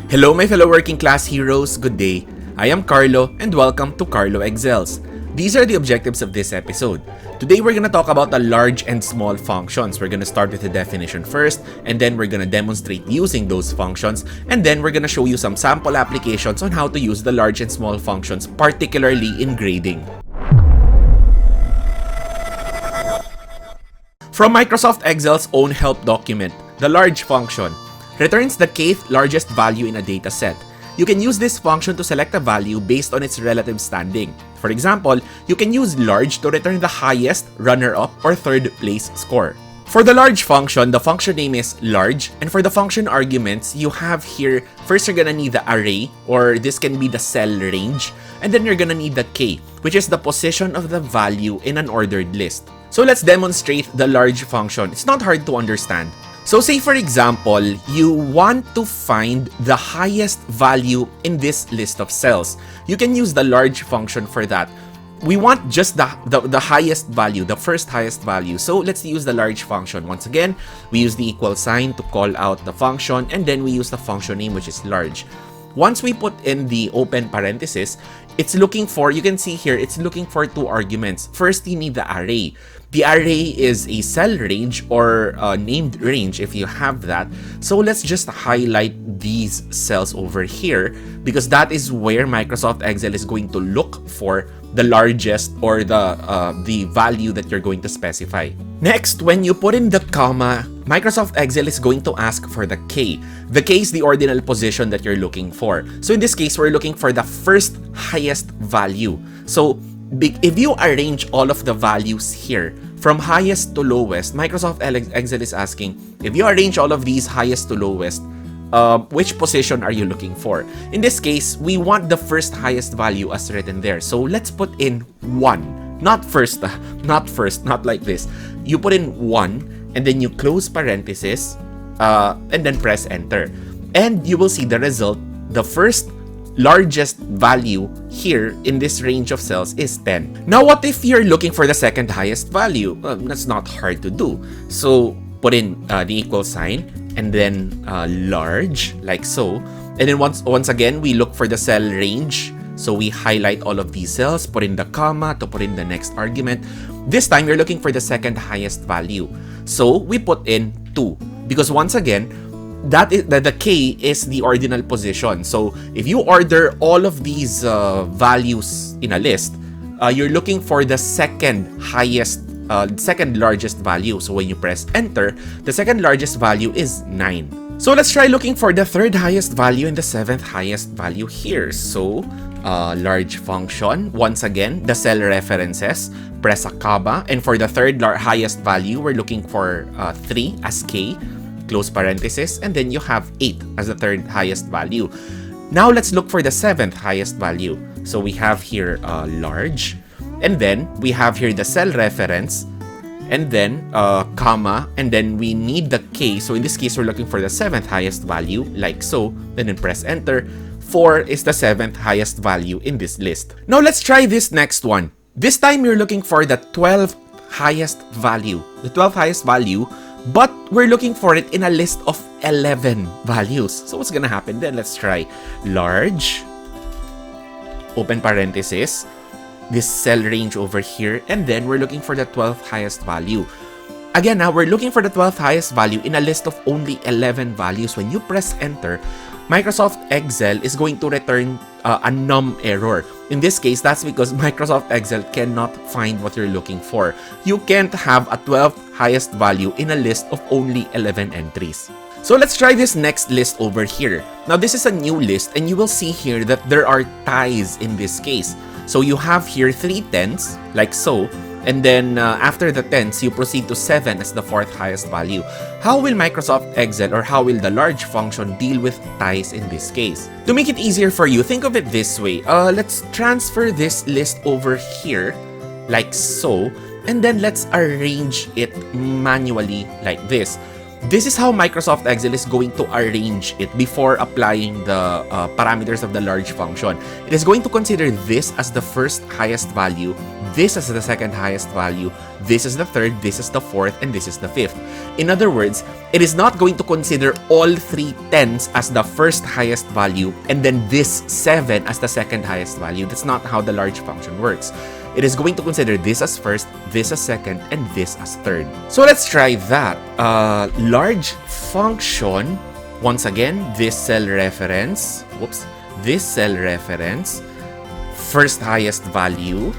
Hello my fellow working class heroes, good day. I am Carlo and welcome to Carlo Excels. These are the objectives of this episode. Today we're gonna talk about the large and small functions. We're gonna start with the definition first, and then we're gonna demonstrate using those functions, and then we're gonna show you some sample applications on how to use the large and small functions, particularly in grading. From Microsoft Excel's own help document, the large function returns the kth largest value in a data set. You can use this function to select a value based on its relative standing. For example, you can use large to return the highest, runner-up, or third place score. For the large function, the function name is large, and for the function arguments, you have here, first you're gonna need the array, or this can be the cell range, and then you're gonna need the k, which is the position of the value in an ordered list. So let's demonstrate the large function. It's not hard to understand. So say for example, you want to find the highest value in this list of cells. You can use the large function for that. We want just the highest value, the first highest value. So let's use the large function. Once again, we use the equal sign to call out the function, and then we use the function name, which is large. Once we put in the open parenthesis, it's looking for, you can see here, it's looking for two arguments. First, you need the array. The array is a cell range or named range if you have that. So let's just highlight these cells over here because that is where Microsoft Excel is going to look for the largest or the value that you're going to specify. Next, when you put in the comma, Microsoft Excel is going to ask for the k. The k is the ordinal position that you're looking for. So in this case, we're looking for the first highest value. So if you arrange all of the values here from highest to lowest, Microsoft Excel is asking, if you arrange all of these highest to lowest, which position are you looking for? In this case, we want the first highest value as written there. So let's put in 1. Not first, not like this. You put in 1 and then you close parenthesis and then press enter. And you will see the result. The first largest value here in this range of cells is 10. Now, what if you're looking for the second highest value? That's not hard to do. So put in the equal sign and then large, like so. And then once again, we look for the cell range. So we highlight all of these cells, put in the comma to put in the next argument. This time, you're looking for the second highest value. So we put in 2 because once again, the k is the ordinal position. So if you order all of these values in a list, you're looking for the second highest, second largest value. So when you press enter, the second largest value is 9. So let's try looking for the third highest value and the seventh highest value here. So large function, once again, the cell references, press a comma, and for the third highest value, we're looking for 3 as k, close parenthesis, and then you have 8 as the third highest value. Now let's look for the seventh highest value. So we have here large, and then we have here the cell reference, and then comma, and then we need the k. So in this case, we're looking for the seventh highest value, like so, then press enter. 4 is the seventh highest value in this list. Now let's try this next one. This time you're looking for the 12th highest value. The 12th highest value, but we're looking for it in a list of 11 values. So what's gonna happen then? Let's try large, open parenthesis, this cell range over here, and then we're looking for the 12th highest value. Again, now we're looking for the 12th highest value in a list of only 11 values. When you press enter, Microsoft Excel is going to return a num error. In this case, that's because Microsoft Excel cannot find what you're looking for. You can't have a 12th highest value in a list of only 11 entries. So let's try this next list over here. Now this is a new list, and you will see here that there are ties in this case. So you have here 3 tens, like so, and then after the tens, you proceed to 7 as the 4th highest value. How will Microsoft Excel, or how will the large function deal with ties in this case? To make it easier for you, think of it this way. Let's transfer this list over here, like so, and then let's arrange it manually like this. This is how Microsoft Excel is going to arrange it before applying the parameters of the large function. It is going to consider this as the first highest value, this as the second highest value, this is the third, this is the fourth, and this is the fifth. In other words, it is not going to consider all three tens as the first highest value and then this 7 as the second highest value. That's not how the large function works. It is going to consider this as first, this as second, and this as third. So let's try that. Large function, once again, this cell reference, first highest value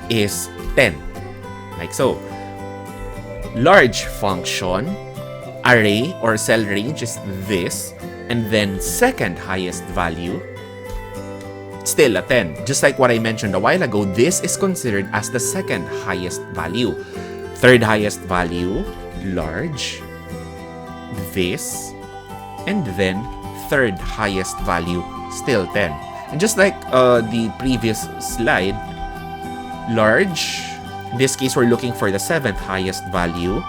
is 10, like so. Large function, array or cell range is this, and then second highest value, still a 10. Just like what I mentioned a while ago, this is considered as the second highest value. Third highest value, large, this, and then third highest value, still 10. And just like the previous slide, large, in this case we're looking for the seventh highest value,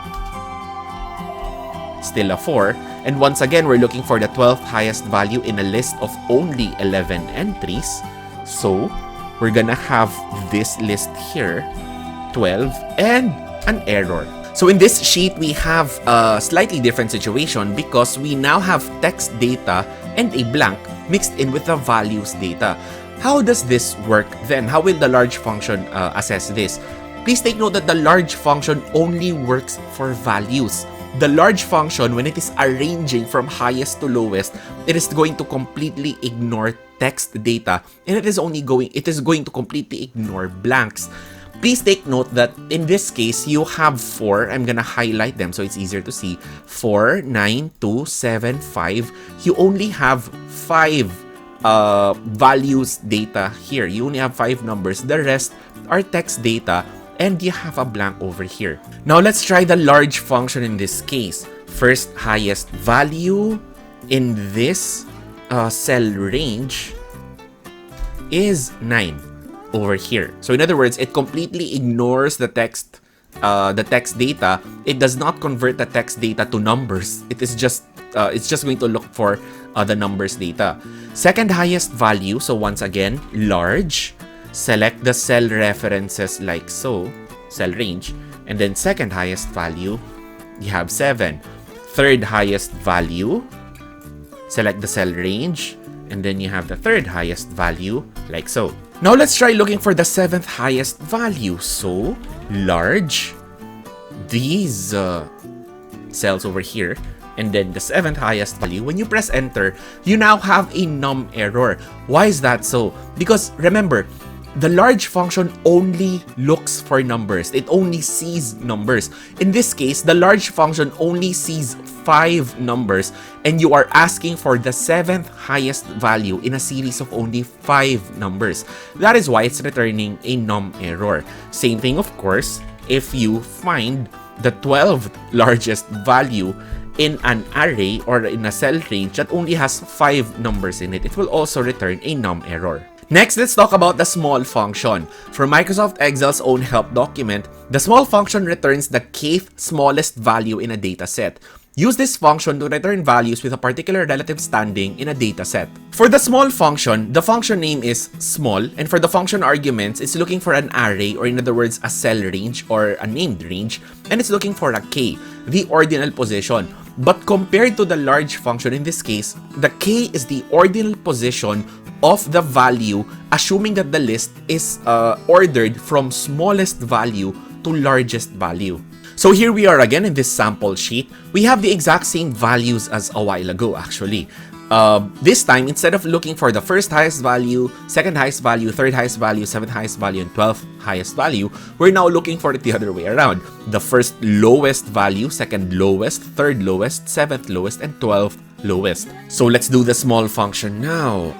still a 4. And once again, we're looking for the 12th highest value in a list of only 11 entries. So we're gonna have this list here, 12, and an error. So in this sheet, we have a slightly different situation because we now have text data and a blank mixed in with the values data. How does this work then? How will the large function assess this? Please take note that the large function only works for values. The large function, when it is arranging from highest to lowest, it is going to completely ignore text data, and it is going to completely ignore blanks. Please take note that in this case, you have 4. I'm gonna highlight them so it's easier to see. 4, 9, 2, 7, 5. You only have 5 values data here. You only have 5 numbers. The rest are text data, and you have a blank over here. Now let's try the large function in this case. First highest value in this cell range is 9 over here. So in other words, it completely ignores the text data. It does not convert the text data to numbers. It's just going to look for the numbers data. Second highest value, so once again, large. Select the cell references like so, cell range, and then second highest value, you have 7. Third highest value, select the cell range, and then you have the third highest value like so. Now let's try looking for the 7th highest value. So large, these cells over here, and then the 7th highest value. When you press enter, you now have a num error. Why is that so? Because remember, the large function only looks for numbers. It only sees numbers. In this case, the large function only sees 5 numbers, and you are asking for the 7th highest value in a series of only 5 numbers. That is why it's returning a num error. Same thing, of course, if you find the 12th largest value in an array or in a cell range that only has 5 numbers in it, it will also return a num error. Next, let's talk about the small function. For Microsoft Excel's own help document, the small function returns the kth smallest value in a dataset. Use this function to return values with a particular relative standing in a dataset. For the small function, the function name is small, and for the function arguments, it's looking for an array, or in other words, a cell range or a named range, and it's looking for a k, the ordinal position. But compared to the large function in this case, the k is the ordinal position of the value, assuming that the list is ordered from smallest value to largest value. So here we are again in this sample sheet. We have the exact same values as a while ago actually. This time, instead of looking for the first highest value, second highest value, third highest value, seventh highest value, and 12th highest value, we're now looking for it the other way around. The first lowest value, second lowest, third lowest, seventh lowest, and 12th lowest. So let's do the small function now.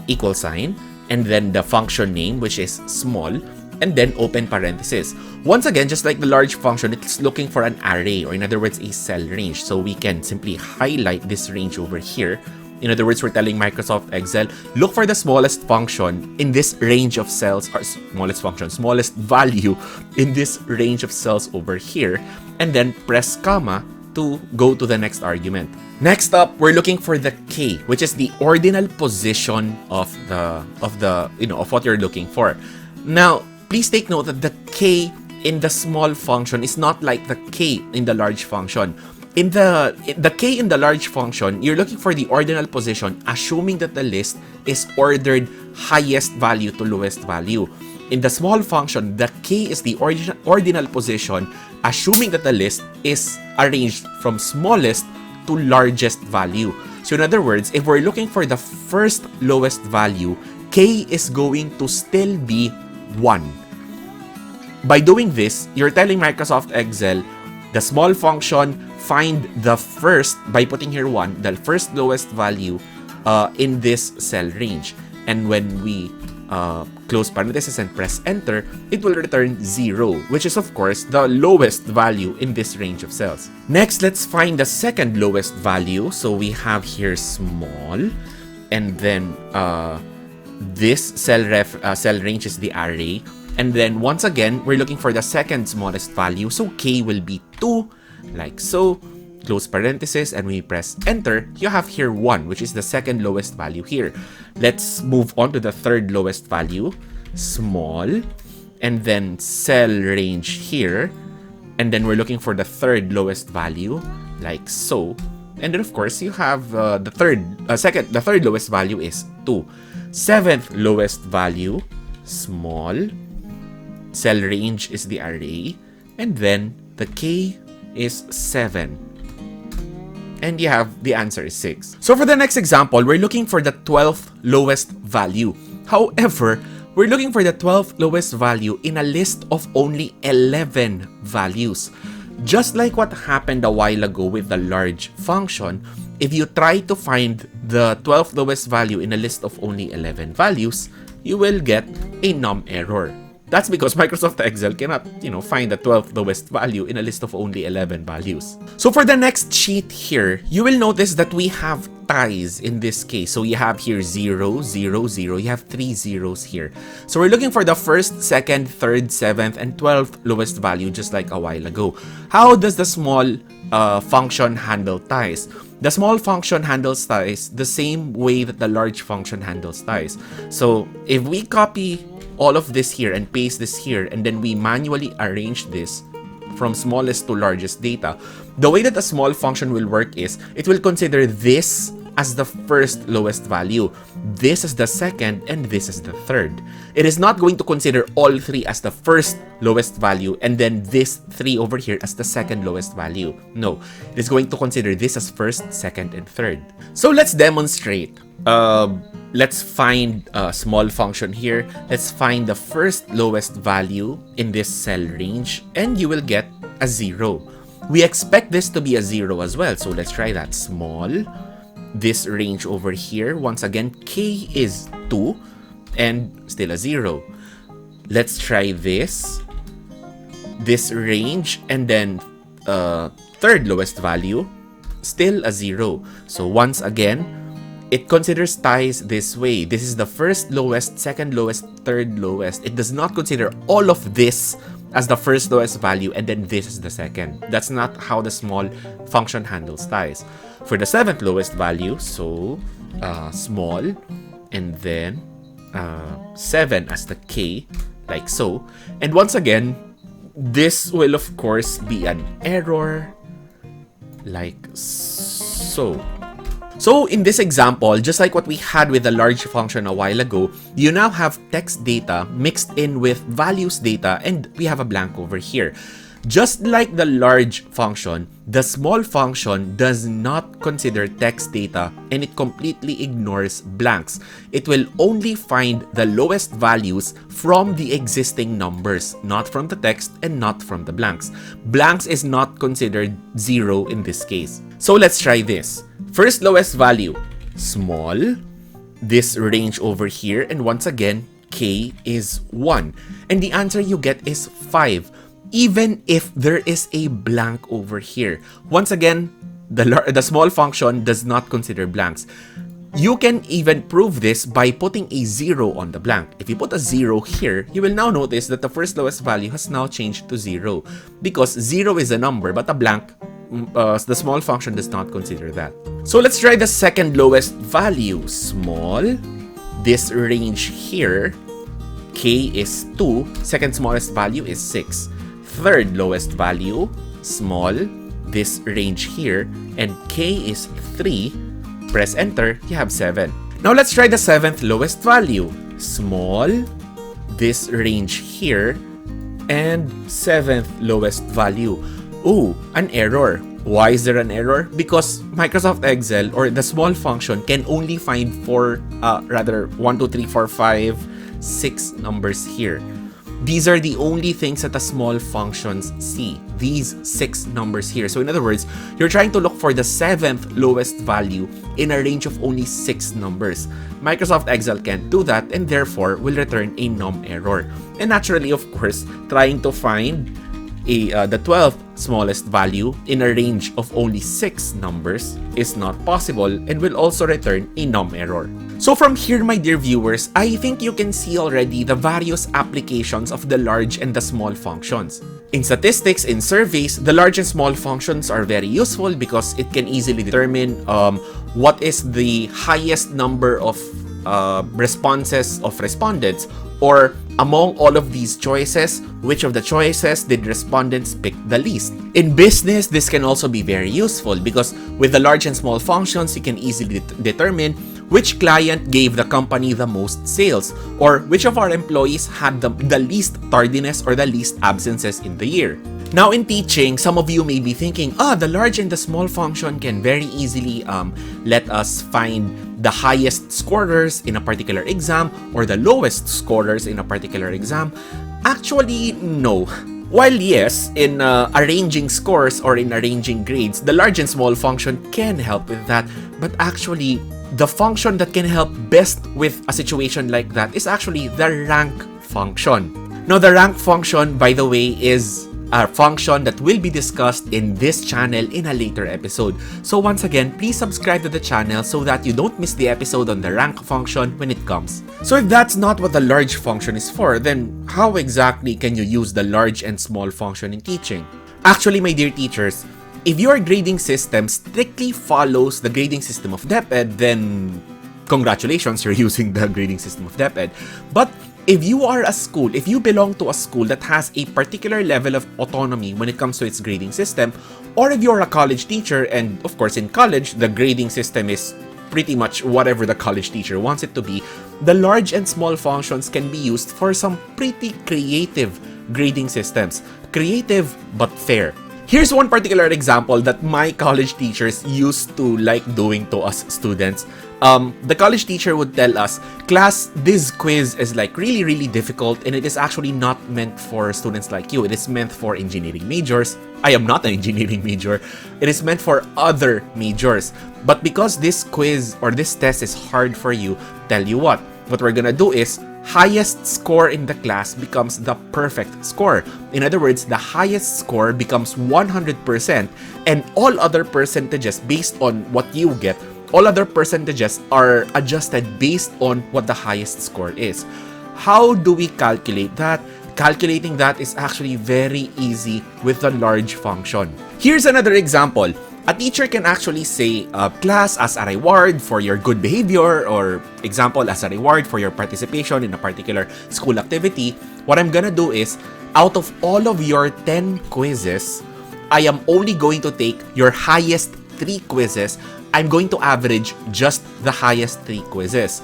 Equal sign, and then the function name, which is small, and then open parenthesis. Once again, just like the large function, it's looking for an array, or in other words, a cell range. So we can simply highlight this range over here. In other words, we're telling Microsoft Excel, look for the smallest function in this range of cells, or smallest value in this range of cells over here, and then press comma to go to the next argument. Next up, we're looking for the k, which is the ordinal position of what you're looking for. Now, please take note that the k in the small function is not like the k in the large function. In the k in the large function, you're looking for the ordinal position, assuming that the list is ordered highest value to lowest value. In the small function, the k is the ordinal position, assuming that the list is arranged from smallest to largest value. So in other words, if we're looking for the first lowest value, k is going to still be 1. By doing this, you're telling Microsoft Excel, the small function, find the first, by putting here 1, the first lowest value in this cell range. And when we close parentheses and press enter, it will return 0, which is of course the lowest value in this range of cells. Next, let's find the second lowest value. So we have here small, and then this cell range is the array. And then once again, we're looking for the second smallest value. So k will be 2, like so. Close parenthesis, and we press enter, you have here 1, which is the second lowest value here. Let's move on to the third lowest value, small, and then cell range here. And then we're looking for the third lowest value, like so. And then of course, you have the third lowest value is 2. Seventh lowest value, small, cell range is the array, and then the k is 7. And you have the answer is 6. So for the next example, we're looking for the 12th lowest value. However, we're looking for the 12th lowest value in a list of only 11 values. Just like what happened a while ago with the large function, if you try to find the 12th lowest value in a list of only 11 values, you will get a num error. That's because Microsoft Excel cannot, find the 12th lowest value in a list of only 11 values. So for the next sheet here, you will notice that we have ties in this case. So you have here 0, 0, 0. You have 3 zeros here. So we're looking for the first, second, third, seventh, and 12th lowest value, just like a while ago. How does the small function handle ties? The small function handles ties the same way that the large function handles ties. So if we copy all of this here and paste this here, and then we manually arrange this from smallest to largest data, the way that a small function will work is it will consider this as the first lowest value, this as the second, and this as the third. It is not going to consider all three as the first lowest value and then this 3 over here as the second lowest value. No, it is going to consider this as first, second, and third. So let's demonstrate. Let's find a small function here. Let's find the first lowest value in this cell range, and you will get a 0. We expect this to be a 0 as well, so let's try that. Small, this range over here, once again, k is 2, and still a 0. Let's try this range, and then third lowest value, still a 0. So once again, it considers ties this way. This is the first lowest, second lowest, third lowest. It does not consider all of this as the first lowest value and then this is the second. That's not how the small function handles ties. For the seventh lowest value, so small, and then 7 as the k, like so. And once again, this will of course be an error, like so. So in this example, just like what we had with the large function a while ago, you now have text data mixed in with values data, and we have a blank over here. Just like the large function, the small function does not consider text data and it completely ignores blanks. It will only find the lowest values from the existing numbers, not from the text and not from the blanks. Blanks is not considered 0 in this case. So let's try this. First lowest value, small, this range over here, and once again, k is 1. And the answer you get is 5, even if there is a blank over here. Once again, the small function does not consider blanks. You can even prove this by putting a 0 on the blank. If you put a 0 here, you will now notice that the first lowest value has now changed to 0, because 0 is a number, but a blank, the small function does not consider that. So let's try the second lowest value, small, this range here, k is 2, second smallest value is 6. Third lowest value, small, this range here, and k is 3. Press enter, you have 7. Now let's try the 7th lowest value. Small, this range here, and 7th lowest value. Ooh, an error. Why is there an error? Because Microsoft Excel or the small function can only find 1, 2, 3, 4, 5, 6 numbers here. These are the only things that the small functions see. These 6 numbers here. So in other words, you're trying to look for the 7th lowest value in a range of only 6 numbers. Microsoft Excel can't do that and therefore will return a num error. And naturally, of course, trying to find the 12th smallest value in a range of only 6 numbers is not possible and will also return a num error. So from here, my dear viewers, I think you can see already the various applications of the large and the small functions. In statistics, in surveys, the large and small functions are very useful because it can easily determine what is the highest number of responses of respondents, or among all of these choices, which of the choices did respondents pick the least. In business, this can also be very useful because with the large and small functions, you can easily determine which client gave the company the most sales, or which of our employees had the least tardiness or the least absences in the year. Now in teaching, some of you may be thinking, the large and the small function can very easily let us find the highest scorers in a particular exam or the lowest scorers in a particular exam. Actually, no. While yes, in arranging scores or in arranging grades, the large and small function can help with that, but actually, the function that can help best with a situation like that is actually the rank function. Now, the rank function, by the way, is a function that will be discussed in this channel in a later episode. So once again, please subscribe to the channel so that you don't miss the episode on the rank function when it comes. So if that's not what the large function is for, then how exactly can you use the large and small function in teaching? Actually, my dear teachers, if your grading system strictly follows the grading system of deped, then congratulations, you're using the grading system of deped. But if you are a school, if you belong to a school that has a particular level of autonomy when it comes to its grading system, or if you're a college teacher, and of course in college, the grading system is pretty much whatever the college teacher wants it to be, the large and small functions can be used for some pretty creative grading systems. Creative but fair. Here's one particular example that my college teachers used to like doing to us students. The college teacher would tell us, class, this quiz is like really difficult and it is actually not meant for students like you. It is meant for engineering majors. I am not an engineering major. It is meant for other majors. But because this quiz or this test is hard for you, tell you what we're gonna do is highest score in the class becomes the perfect score. In other words, the highest score becomes 100% and all other percentages based on what you get, all other percentages are adjusted based on what the highest score is. How do we calculate that? Calculating that is actually very easy with the large function. Here's another example. A teacher can actually say, class, as a reward for your good behavior, or example, as a reward for your participation in a particular school activity, what I'm gonna do is, out of all of your 10 quizzes, I am only going to take your highest 3 quizzes. I'm going to average just the highest 3 quizzes.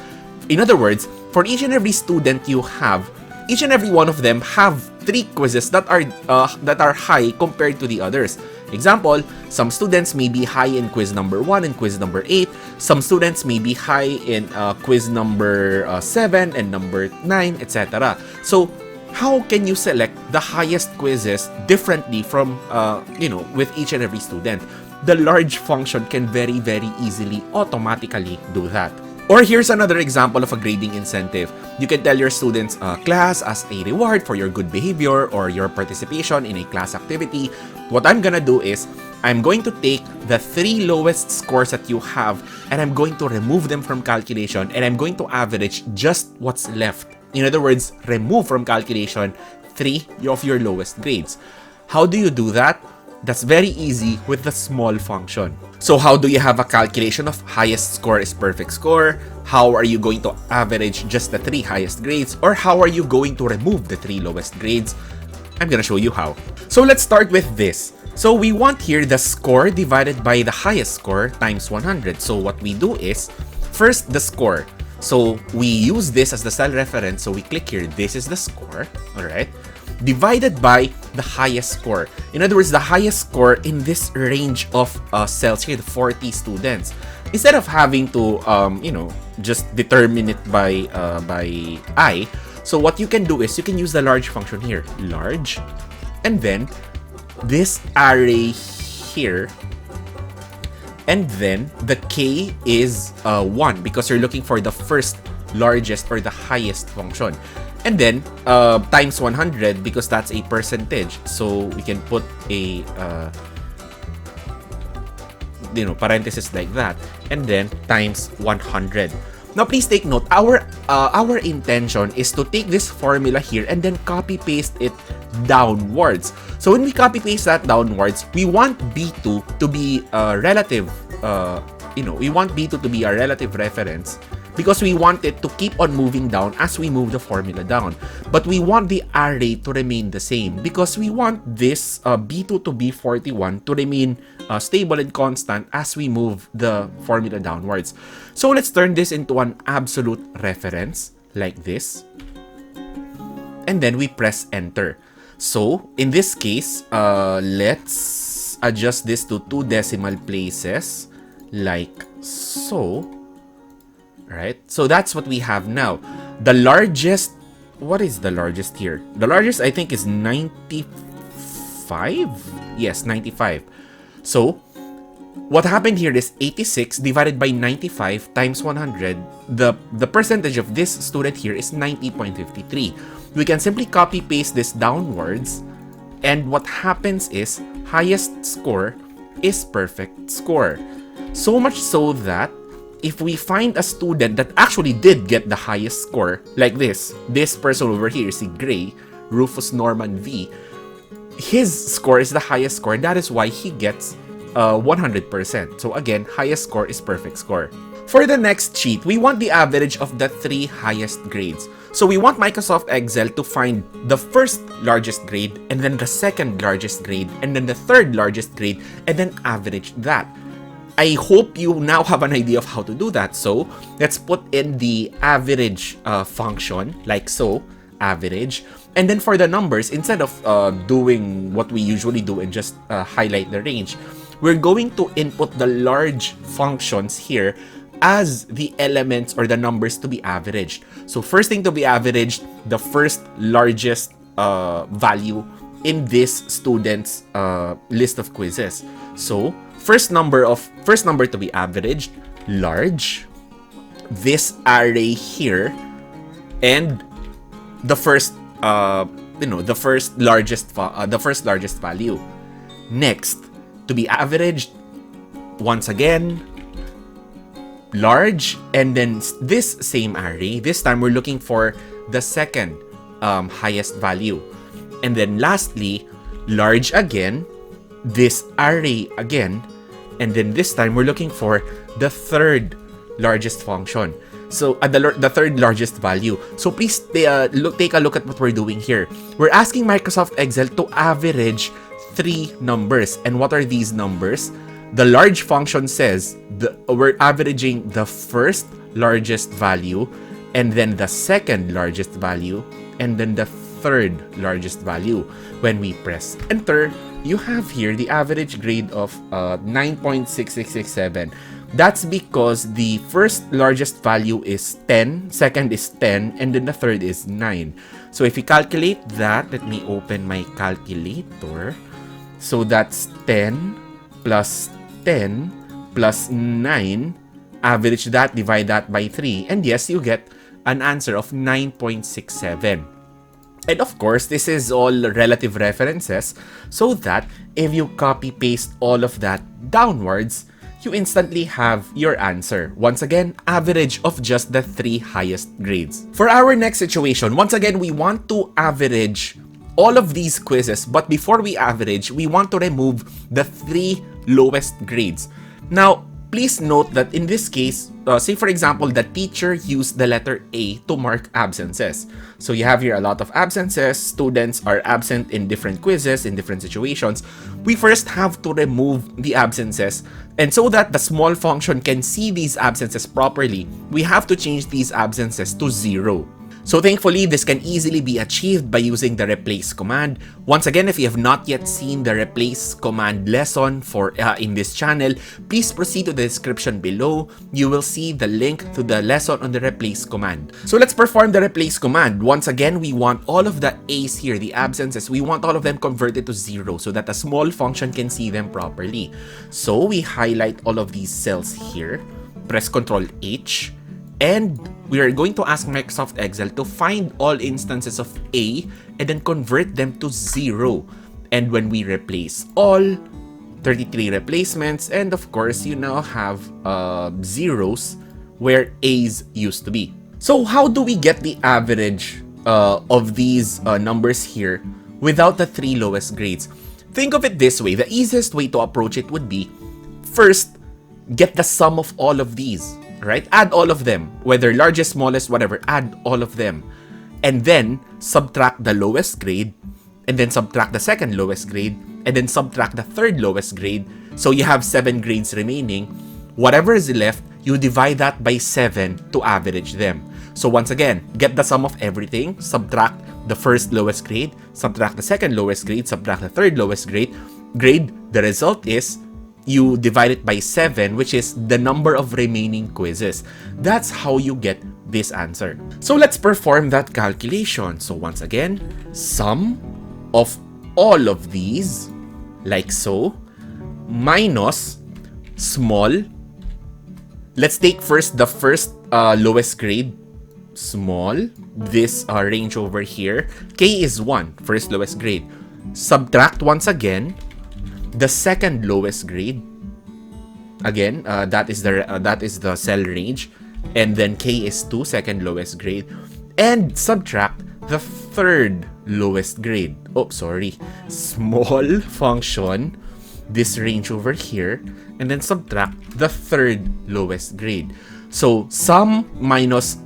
In other words, for each and every student you have, each and every one of them have 3 quizzes that are high compared to the others. Example, some students may be high in quiz number 1 and quiz number 8. Some students may be high in quiz number 7 and number 9, etc. So, how can you select the highest quizzes differently from, with each and every student? The large function can very easily automatically do that. Or here's another example of a grading incentive. You can tell your students, class, as a reward for your good behavior or your participation in a class activity, what I'm gonna do is, I'm going to take the 3 lowest scores that you have and I'm going to remove them from calculation and I'm going to average just what's left. In other words, remove from calculation 3 of your lowest grades. How do you do that? That's very easy with the small function. So how do you have a calculation of highest score is perfect score? How are you going to average just the 3 highest grades? Or how are you going to remove the 3 lowest grades? I'm gonna show you how. So let's start with this. So we want here the score divided by the highest score times 100. So what we do is, first the score. So we use this as the cell reference. So we click here, this is the score, all right? Divided by the highest score. In other words, the highest score in this range of cells here, the 40 students. Instead of having to, just determine it by I, so what you can do is you can use the large function here, large, and then this array here, and then the k is 1 because you're looking for the first largest or the highest function. And then times 100 because that's a percentage. So we can put a parenthesis like that, and then times 100. Now please take note, our intention is to take this formula here and then copy paste it downwards. So when we copy paste that downwards, we want B2 to be a relative, we want B2 to be a relative reference because we want it to keep on moving down as we move the formula down. But we want the array to remain the same because we want this B2 to be 41 to remain stable and constant as we move the formula downwards. So let's turn this into an absolute reference like this. And then we press enter. So in this case, let's adjust this to 2 decimal places like so. Right? So that's what we have now. The largest, what is the largest here? The largest I think is 95? Yes, 95. So what happened here is 86 divided by 95 times 100. The percentage of this student here is 90.53. We can simply copy paste this downwards, and what happens is highest score is perfect score. So much so that if we find a student that actually did get the highest score, like this person over here, si Gray, Rufus Norman V, his score is the highest score. That is why he gets 100%. So again, highest score is perfect score. For the next sheet, we want the average of the 3 highest grades. So we want Microsoft Excel to find the first largest grade, and then the second largest grade, and then the third largest grade, and then average that. I hope you now have an idea of how to do that. So let's put in the average function like so, average. And then for the numbers, instead of doing what we usually do and just highlight the range, we're going to input the large functions here as the elements or the numbers to be averaged. So first thing to be averaged, the first largest value in this student's list of quizzes. So first number to be averaged, large, this array here, and the first largest value. Next, to be averaged, once again, large, and then this same array. This time we're looking for the second highest value. And then lastly, large again, this array again, and then this time we're looking for the third largest function. So the third largest value. So please take a look at what we're doing here. We're asking Microsoft Excel to average 3 numbers. And what are these numbers? The large function says we're averaging the first largest value, and then the second largest value, and then the third largest value. When we press enter, you have here the average grade of 9.6667. That's because the first largest value is 10, second is 10, and then the third is 9. So if you calculate that, let me open my calculator. So that's 10 plus 10 plus 9, average that, divide that by 3, and yes, you get an answer of 9.67. And of course, this is all relative references, so that if you copy paste all of that downwards, you instantly have your answer. Once again, average of just the 3 highest grades. For our next situation, once again, we want to average all of these quizzes, but before we average, we want to remove the 3 lowest grades. Now, please note that in this case, say for example, the teacher used the letter A to mark absences. So you have here a lot of absences. Students are absent in different quizzes, in different situations. We first have to remove the absences. And so that the small function can see these absences properly, we have to change these absences to 0. So thankfully, this can easily be achieved by using the replace command. Once again, if you have not yet seen the replace command lesson for in this channel, please proceed to the description below. You will see the link to the lesson on the replace command. So let's perform the replace command. Once again, we want all of the A's here, the absences, we want all of them converted to 0 so that a small function can see them properly. So we highlight all of these cells here, press Ctrl H, and we are going to ask Microsoft Excel to find all instances of A and then convert them to 0. And when we replace all, 33 replacements, and of course, you now have zeros where A's used to be. So how do we get the average of these numbers here without the 3 lowest grades? Think of it this way. The easiest way to approach it would be, first, get the sum of all of these. Right? Add all of them, whether largest, smallest, whatever, add all of them. And then subtract the lowest grade, and then subtract the second lowest grade, and then subtract the third lowest grade. So you have 7 grades remaining. Whatever is left, you divide that by 7 to average them. So once again, get the sum of everything, subtract the first lowest grade, subtract the second lowest grade, subtract the third lowest grade. The result is you divide it by 7, which is the number of remaining quizzes. That's how you get this answer. So let's perform that calculation. So once again, sum of all of these, like so, minus small. Let's take first the first lowest grade, small, this range over here. K is 1, first lowest grade. Subtract once again the second lowest grade. Again, that is the cell range, and then K is 2, second lowest grade, and subtract the third lowest grade. Oh, sorry, small function, this range over here, and then subtract the third lowest grade. So sum minus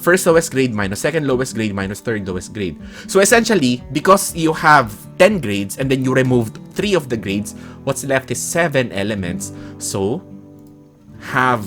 first lowest grade minus second lowest grade minus third lowest grade. So essentially, because you have 10 grades and then you removed 3 of the grades, what's left is 7 elements. So have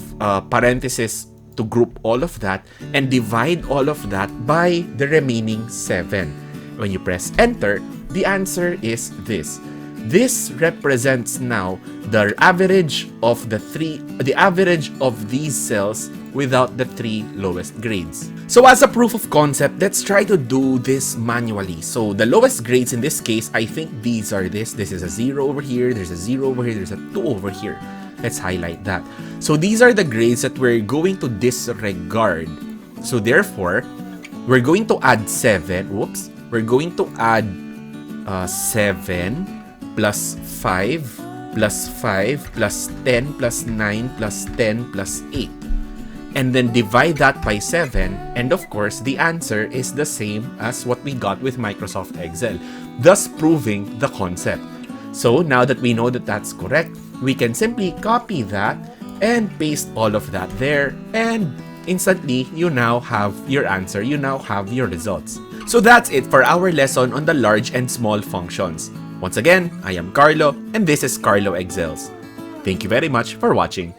parentheses to group all of that and divide all of that by the remaining 7. When you press enter, the answer is this. This represents now the average of the average of these cells without the 3 lowest grades. So as a proof of concept, let's try to do this manually. So the lowest grades in this case, I think these are this. This is a 0 over here, there's a 0 over here, there's a 2 over here. Let's highlight that. So these are the grades that we're going to disregard. So therefore, we're going to add 7. Whoops. We're going to add 7 plus 5 plus 5 plus 10 plus 9 plus 10 plus 8. And then divide that by 7. And of course, the answer is the same as what we got with Microsoft Excel, thus proving the concept. So now that we know that that's correct, we can simply copy that and paste all of that there, and instantly you now have your answer, you now have your results. So that's it for our lesson on the large and small functions. Once again, I am Carlo, and this is Carlo Excels. Thank you very much for watching.